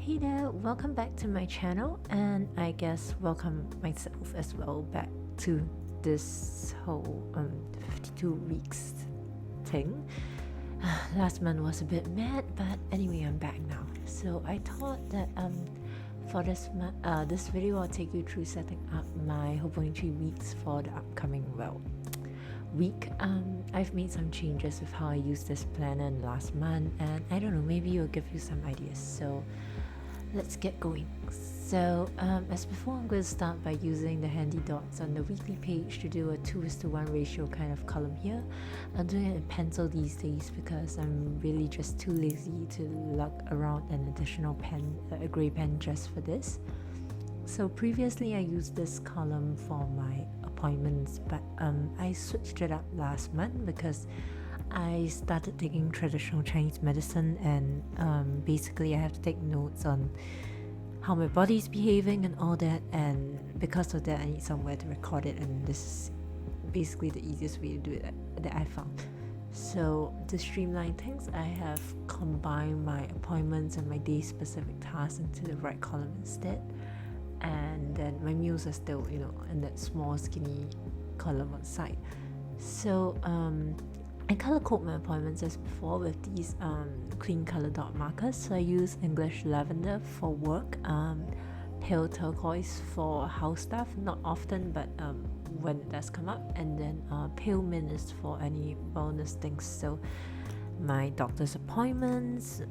Hey there, welcome back to my channel, and I guess welcome myself as well back to this whole 52 weeks thing. Last month was a bit mad, but anyway, I'm back now. So I thought that for this video I'll take you through setting up my Hobonichi weeks for the upcoming week. I've made some changes with how I used this planner in last month, and I don't know, maybe it'll give you some ideas. So let's get going. So as before, I'm going to start by using the handy dots on the weekly page to do a 2:1 ratio kind of column here. I'm doing it in pencil these days because I'm really just too lazy to lug around an additional pen, a grey pen just for this. So previously I used this column for my appointments, but I switched it up last month because I started taking traditional Chinese medicine, and basically I have to take notes on how my body's behaving and all that, and because of that I need somewhere to record it, and this is basically the easiest way to do it that I found. So to streamline things, I have combined my appointments and my day specific tasks into the right column instead, and then my meals are still in that small skinny column on the side. So I color code my appointments as before with these clean color dot markers. So I use English lavender for work, pale turquoise for house stuff, not often, but when it does come up, and then pale mint is for any wellness things. So my doctor's appointments,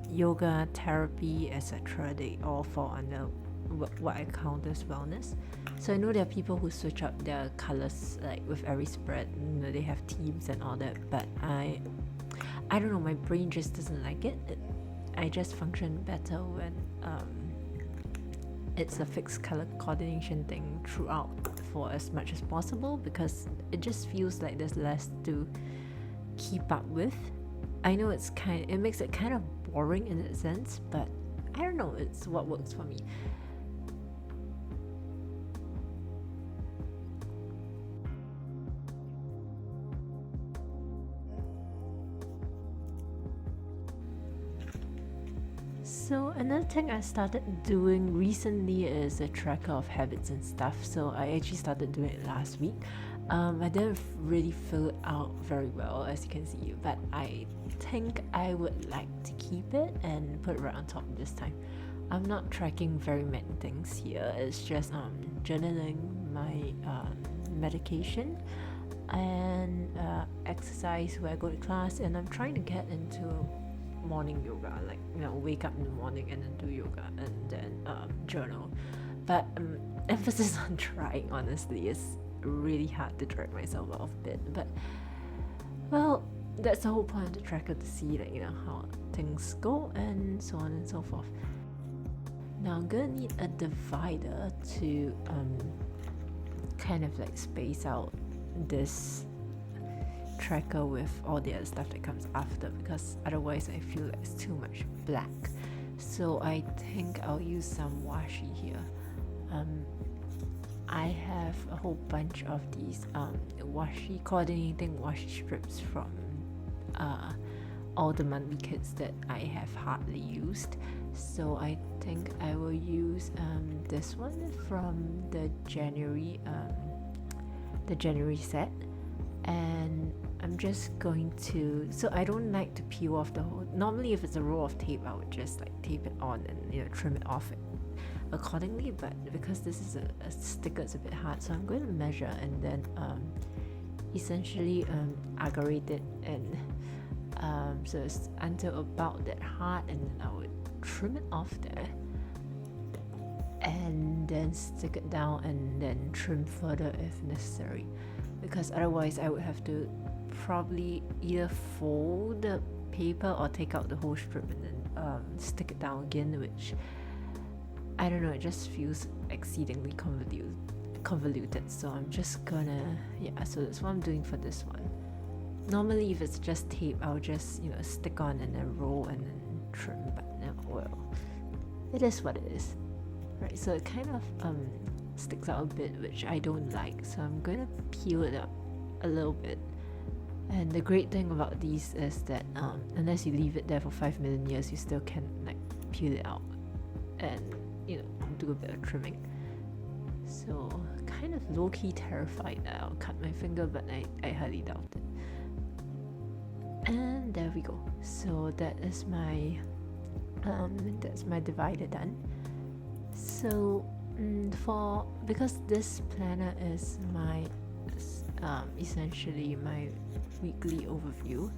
yoga, therapy, etc., they all fall under what I count as wellness. So I know there are people who switch up their colors like with every spread, they have themes and all that, but I don't know, my brain just doesn't like it. I just function better when it's a fixed color coordination thing throughout for as much as possible, because it just feels like there's less to keep up with. I know it makes it kind of boring in that sense, but I don't know, it's what works for me. So another thing I started doing recently is a tracker of habits and stuff. So I actually started doing it last week. I didn't really fill it out very well, as you can see, but I think I would like to keep it and put it right on top this time. I'm not tracking very many things here. It's just journaling my medication and exercise where I go to class, and I'm trying to get into morning yoga, like wake up in the morning and then do yoga and then journal, but emphasis on trying. Honestly, it's really hard to drag myself out of bed, but well, that's the whole point of the tracker, to see how things go and so on and so forth. Now I'm gonna need a divider to kind of like space out this tracker with all the other stuff that comes after, because otherwise I feel like it's too much black. So I think I'll use some washi here. I have a whole bunch of these coordinating washi strips from all the monthly kits that I have hardly used. So I think I will use this one from the January set, and I'm just going to, so I don't like to peel off the whole. Normally if it's a roll of tape, I would just like tape it on and trim it off accordingly, but because this is a sticker, it's a bit hard, so I'm going to measure and then essentially aggregate it, and so it's until about that hard, and then I would trim it off there and then stick it down and then trim further if necessary, because otherwise I would have to probably either fold the paper or take out the whole strip and then stick it down again, which I don't know, it just feels exceedingly convoluted. So I'm just gonna, so that's what I'm doing for this one. Normally if it's just tape, I'll just stick on and then roll and then trim, but now, well, it is what it is, right? So it kind of sticks out a bit, which I don't like, so I'm gonna peel it up a little bit. And the great thing about these is that unless you leave it there for 5 million years, you still can like peel it out and do a bit of trimming. So kind of low-key terrified that I'll cut my finger, but I highly doubt it. And there we go. So that is my that's my divider done. So because this planner is my essentially my weekly overview,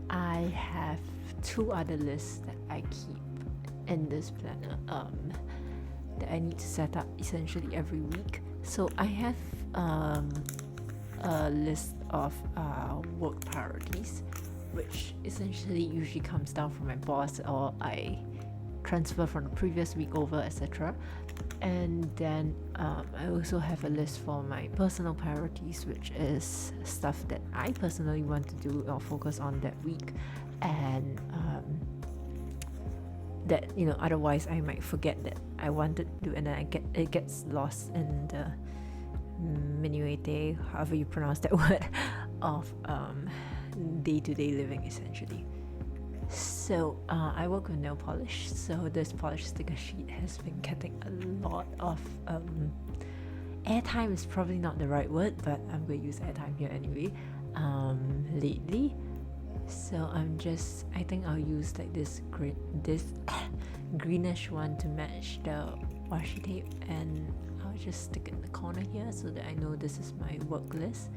I have 2 other lists that I keep in this planner that I need to set up essentially every week. So I have a list of work priorities, which essentially usually comes down from my boss, or I transfer from the previous week over, etc. And then I also have a list for my personal priorities, which is stuff that I personally want to do or focus on that week, and that otherwise I might forget that I wanted to do, and then it gets lost in the minuete, however you pronounce that word, of day-to-day living essentially. So I work with nail polish, so this polish sticker sheet has been getting a lot of airtime is probably not the right word, but I'm going to use airtime here anyway lately. So I think I'll use like this greenish one to match the washi tape, and I'll just stick it in the corner here so that I know this is my work list.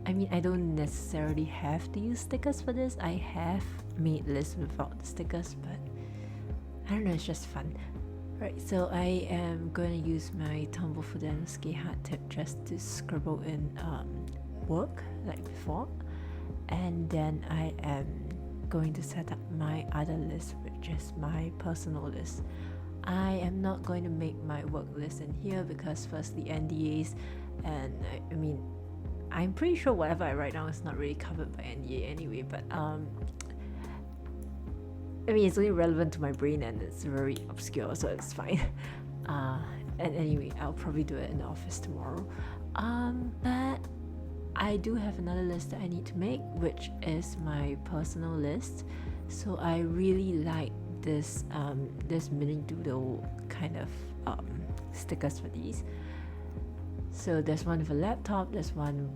I mean, I don't necessarily have to use stickers for this. I have made lists without the stickers, but I don't know, it's just fun. Right, so I am going to use my Tumble Fudenski hard tip just to scribble in work like before. And then I am going to set up my other list, which is my personal list. I am not going to make my work list in here because firstly NDAs, and I mean I'm pretty sure whatever I write down is not really covered by NDA anyway, but I mean it's only relevant to my brain and it's very obscure, so it's fine. And anyway, I'll probably do it in the office tomorrow. But I do have another list that I need to make, which is my personal list. So I really like this mini doodle kind of stickers for these. So there's one with a laptop, there's one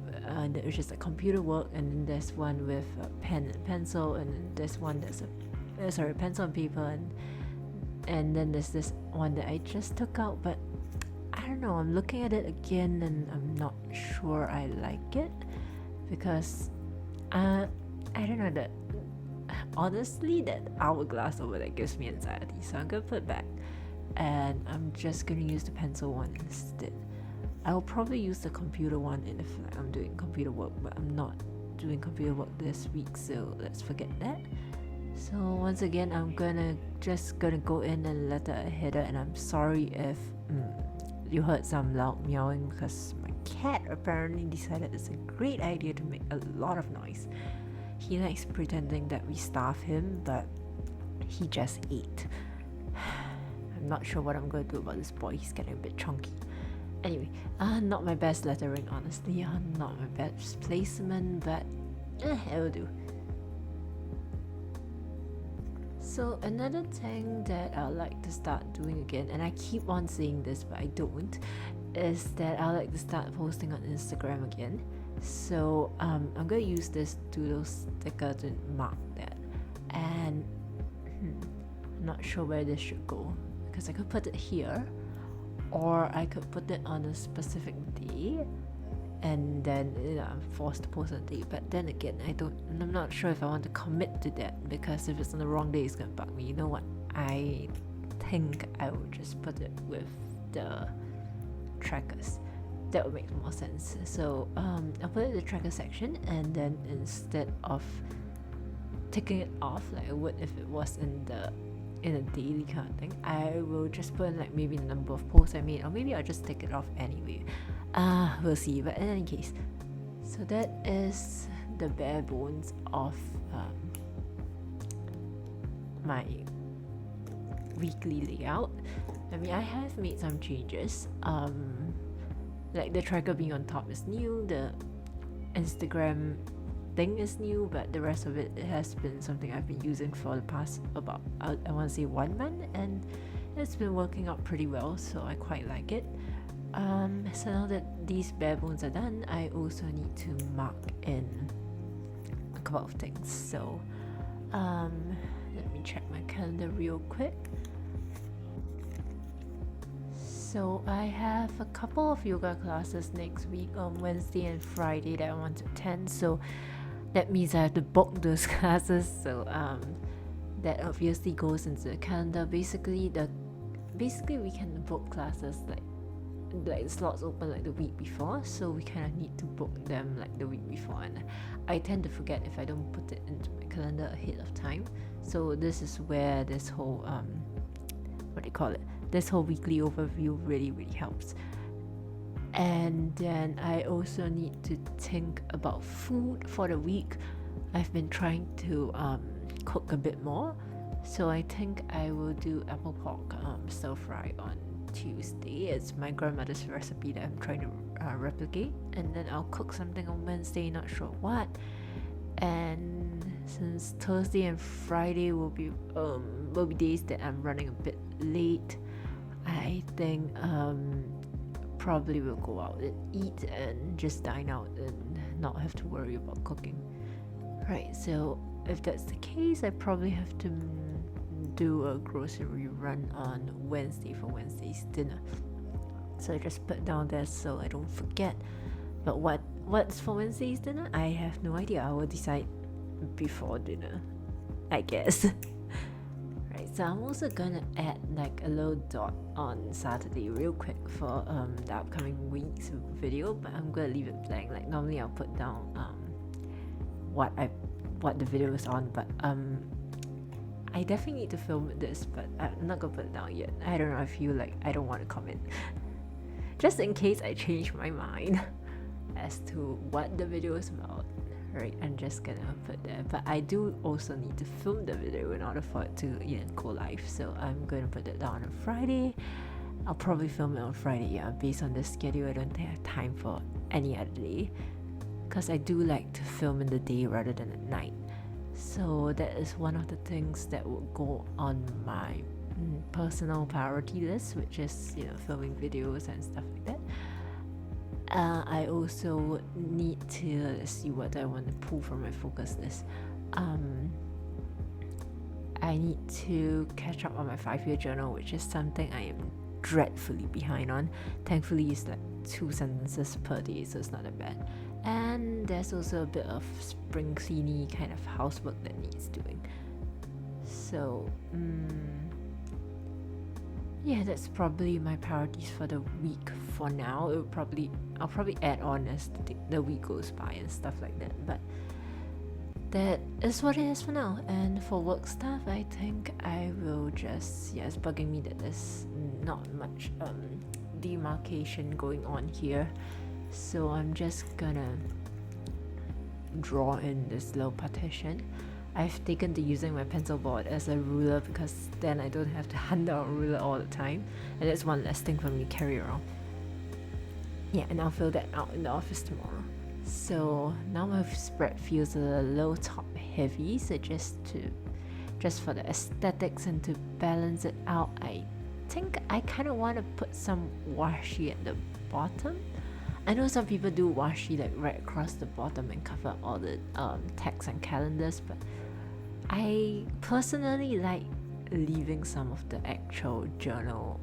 which is like computer work, and then there's one with a pen and pencil, and then there's one that's pencil and paper, and then there's this one that I just took out, but I don't know, I'm looking at it again and I'm not sure I like it, because I don't know, that honestly that hourglass over there gives me anxiety, so I'm gonna put it back and I'm just gonna use the pencil one instead. I'll probably use the computer one if I'm doing computer work, but I'm not doing computer work this week, so let's forget that. So once again, I'm just gonna go in and letter a header, and I'm sorry if you heard some loud meowing, because my cat apparently decided it's a great idea to make a lot of noise. He likes pretending that we starve him, but he just ate. I'm not sure what I'm going to do about this boy. He's getting a bit chunky. Anyway, not my best lettering, honestly. Not my best placement, but it'll do. So another thing that I like to start doing again, and I keep on saying this but I don't, is that I like to start posting on Instagram again. So I'm going to use this doodle sticker to mark that, and I'm not sure where this should go, because I could put it here, or I could put it on a specific day and then I'm forced to post on a day. But then again, I'm not sure if I want to commit to that, because if it's on the wrong day, it's gonna bug me. You know what? I think I would just put it with the trackers. That would make more sense. So I'll put it in the tracker section, and then instead of ticking it off like I would if it was in a daily kind of thing, I will just put in like maybe the number of posts I made, or maybe I'll just take it off anyway. We'll see. But in any case, so that is the bare bones of my weekly layout. I mean, I have made some changes. Like the tracker being on top is new, the Instagram thing is new, but the rest of it has been something I've been using for the past about I want to say 1 month, and it's been working out pretty well, so I quite like it. So now that these bare bones are done, I also need to mark in a couple of things. So let me check my calendar real quick. So I have a couple of yoga classes next week on Wednesday and Friday that I want to attend, so that means I have to book those classes. So that obviously goes into the calendar. Basically we can book classes like slots open like the week before, so we kind of need to book them like the week before, and I tend to forget if I don't put it into my calendar ahead of time. So this is where this whole this whole weekly overview really helps. And then I also need to think about food for the week. I've been trying to cook a bit more, so I think I will do apple pork stir fry on Tuesday. It's my grandmother's recipe that I'm trying to replicate, and then I'll cook something on Wednesday, not sure what. And since Thursday and Friday will be days that I'm running a bit late, I think probably will go out and eat and just dine out and not have to worry about cooking. Right, so if that's the case, I probably have to do a grocery run on Wednesday for Wednesday's dinner. So I just put down there so I don't forget. But what's for Wednesday's dinner? I have no idea. I will decide before dinner, I guess. Right, so I'm also gonna add like a little dot on Saturday real quick for the upcoming week's video, but I'm gonna leave it blank. Like normally I'll put down what the video is on, but I definitely need to film this, but I'm not gonna put it down yet. I don't know, I feel like I don't want to comment just in case I change my mind as to what the video is about. Right, I'm just gonna put there, but I do also need to film the video in order for it to go live, so I'm gonna put it down on Friday. I'll probably film it on Friday, based on the schedule. I don't have time for any other day, because I do like to film in the day rather than at night. So that is one of the things that will go on my personal priority list, which is filming videos and stuff like that. I also need to see what I want to pull from my focus list. I need to catch up on my 5-year journal, which is something I am dreadfully behind on. Thankfully, it's like 2 sentences per day, so it's not that bad. And there's also a bit of spring cleany kind of housework that needs doing. So that's probably my priorities for the week for now. I'll probably add on as the week goes by and stuff like that, but that is what it is for now. And for work stuff, I think I will just it's bugging me that there's not much demarcation going on here, so I'm just gonna draw in this little partition. I've taken to using my pencil board as a ruler because then I don't have to hand out a ruler all the time, and that's one less thing for me to carry around. And I'll fill that out in the office tomorrow. So now my spread feels a little top heavy, so just for the aesthetics and to balance it out, I think I kind of want to put some washi at the bottom. I know some people do washi like right across the bottom and cover all the text and calendars, but I personally like leaving some of the actual journal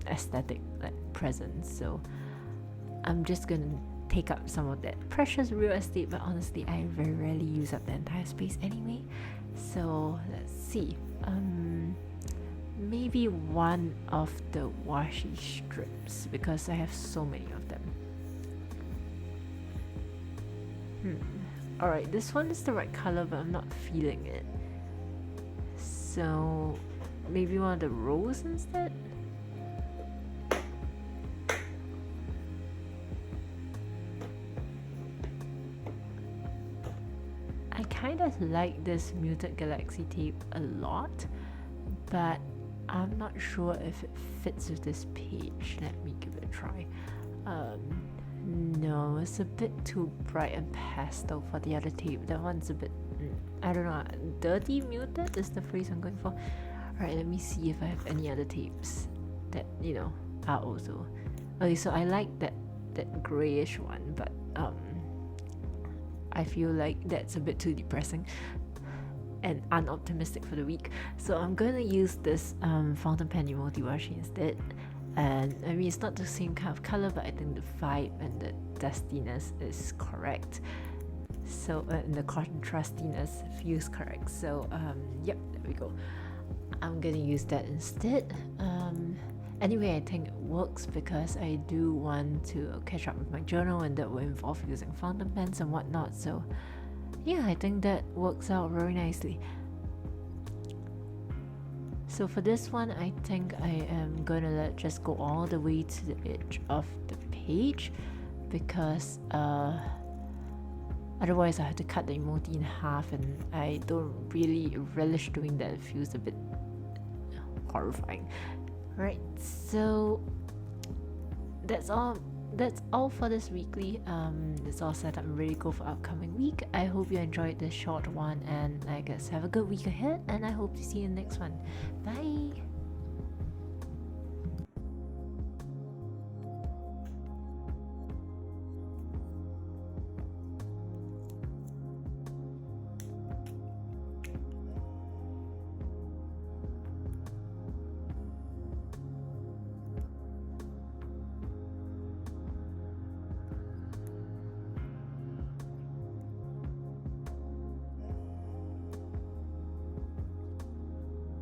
aesthetic like presence. So I'm just gonna take up some of that precious real estate, but honestly I very rarely use up the entire space anyway. So let's see, maybe one of the washi strips, because I have so many of them. Alright, this one is the right color, but I'm not feeling it. So maybe one of the rows instead? I kind of like this muted galaxy tape a lot, but I'm not sure if it fits with this page. Let me give it a try. No, it's a bit too bright and pastel for the other tape. That one's a bit, I don't know, dirty muted is the phrase I'm going for. Right, let me see if I have any other tapes that, you know, are also. Okay, so I like that grayish one, but I feel like that's a bit too depressing and unoptimistic for the week. So I'm going to use this fountain pen emoji washi instead. And I mean, it's not the same kind of color, but I think the vibe and the dustiness is correct. So and the contrastiness feels correct. So yep, there we go. I'm gonna use that instead. Anyway, I think it works because I do want to catch up with my journal, and that will involve using fountain pens and whatnot. So yeah, I think that works out very nicely. So for this one, I think I am gonna just go all the way to the edge of the page, because otherwise I have to cut the emoji in half, and I don't really relish doing that. It feels a bit horrifying. Right, so that's all for this weekly. It's all set up and ready to go for upcoming week. I hope you enjoyed this short one, and I guess have a good week ahead, and I hope to see you in the next one. Bye.